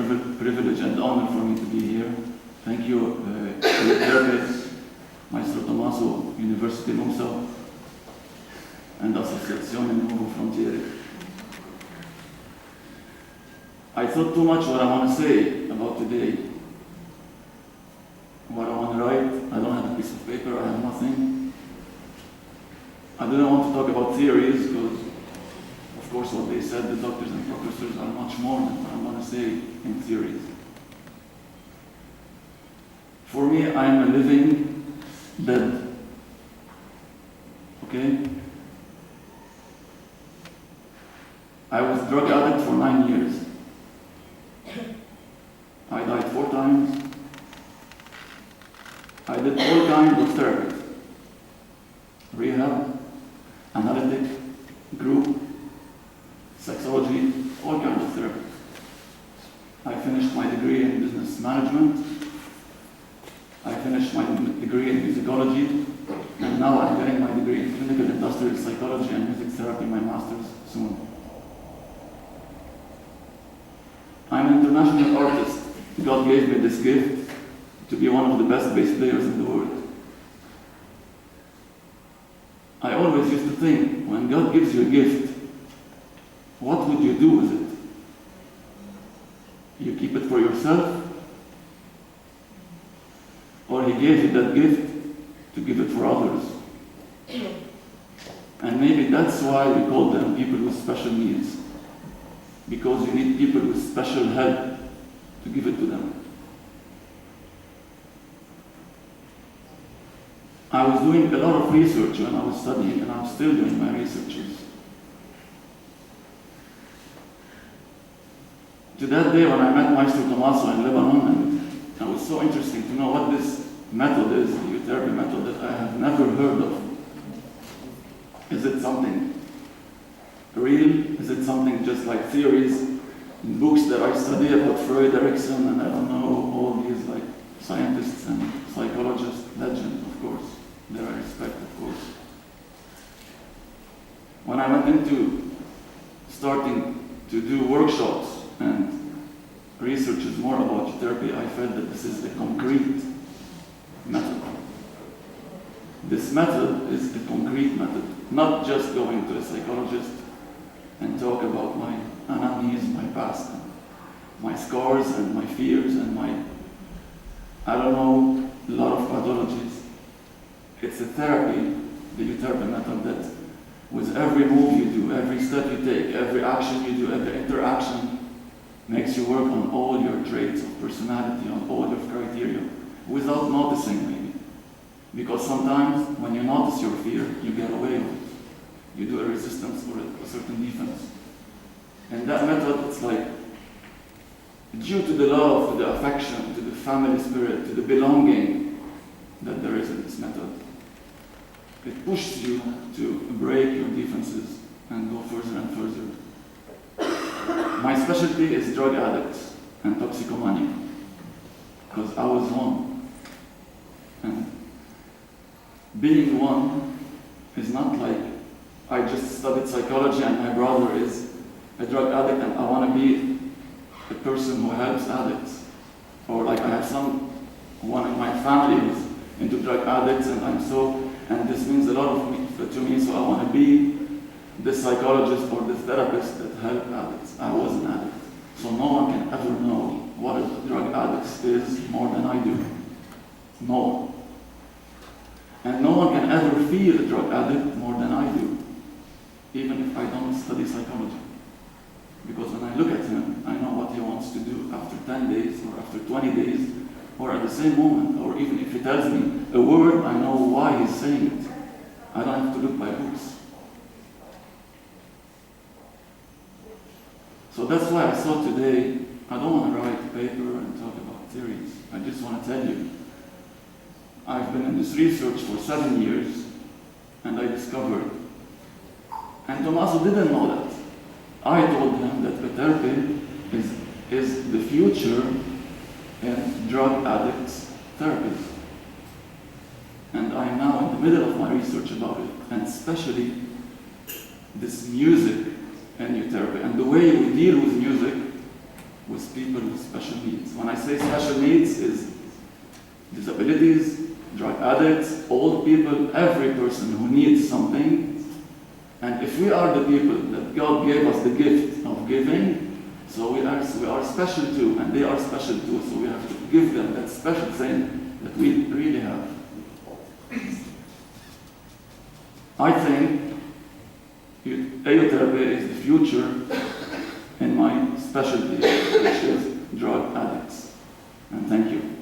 privilege and honor for me to be here. Thank you, Euterpe, Maestro Tommaso, University Musa, and Associazione Nuovo Frontiere. I thought too much what I want to say about today. What I want to write, I don't have a piece of paper, I have nothing. I didn't want to talk about theories because, of course, what they said, the doctors and professors, are much more than what I'm going to say in theories. For me, I'm a living dead. Okay? I was a drug addict for 9 years. I died 4 times. I did all kinds of therapy. Rehab, analytic, group, sexology, all kinds of therapy. I finished my degree in business management. I finished my degree in musicology. And now I'm getting my degree in clinical industrial psychology and music therapy, my master's soon. I'm an international artist. God gave me this gift to be one of the best bass players in the world. I always used to think, when God gives you a gift, what would you do with it? You keep it for yourself? Or He gave you that gift to give it for others? And maybe that's why we call them people with special needs. Because you need people with special help to give it to them. I was doing a lot of research when I was studying, and I'm still doing my researches. To that day when I met Maestro Tommaso in Lebanon, and it was so interesting to know what this method is, the Euterpe method, that I have never heard of. Is it something real? Is it something just like theories in books that I study about Freud, Erikson, and I don't know, all these like scientists and psychologists, legends, of course. There I respect, of course. When I went into starting to do workshops and researches more about Euterpe, I felt that this is a concrete method. This method is a concrete method, not just going to a psychologist and talk about my anamnesis, my past, my scars and my fears and my, I don't know, a lot of pathologies. It's a therapy, the Euterpe method, that with every move you do, every step you take, every action you do, every interaction, makes you work on all your traits of personality, on all your criteria, without noticing maybe. Because sometimes when you notice your fear, you get away with it. You do a resistance or a certain defense. And that method, it's like, due to the love, to the affection, to the family spirit, to the belonging that there is in this method, it pushes you to break your defenses and go further and further. My specialty is drug addicts and toxicomania, because I was one. And being one is not like I just studied psychology and my brother is a drug addict and I want to be a person who helps addicts. Or like I have someone in my family who's into drug addicts and this means a lot to me, so I want to be the psychologist or the therapist that help addicts. I was an addict. So no one can ever know what a drug addict is more than I do. No one. And no one can ever feel a drug addict more than I do, even if I don't study psychology. Because when I look at him, I know what he wants to do after 10 days or after 20 days, or at the same moment, or even if he tells me a word, I know why he's saying it. I don't have to look by books. So that's why I thought today, I don't want to write a paper and talk about theories. I just want to tell you, I've been in this research for 7 years, and I discovered, and Tommaso didn't know that. I told him that Euterpe is the future in drug addicts therapy. And I am now in the middle of my research about it, and especially this music and Euterpe, and the way we deal with music with people with special needs. When I say special needs, is disabilities, drug addicts, old people, every person who needs something. And if we are the people that God gave us the gift of giving, so we are special too, and they are special too, so we have to give them that special thing that we really have. I think Euterpe is the future in my specialty, which is drug addicts. And thank you.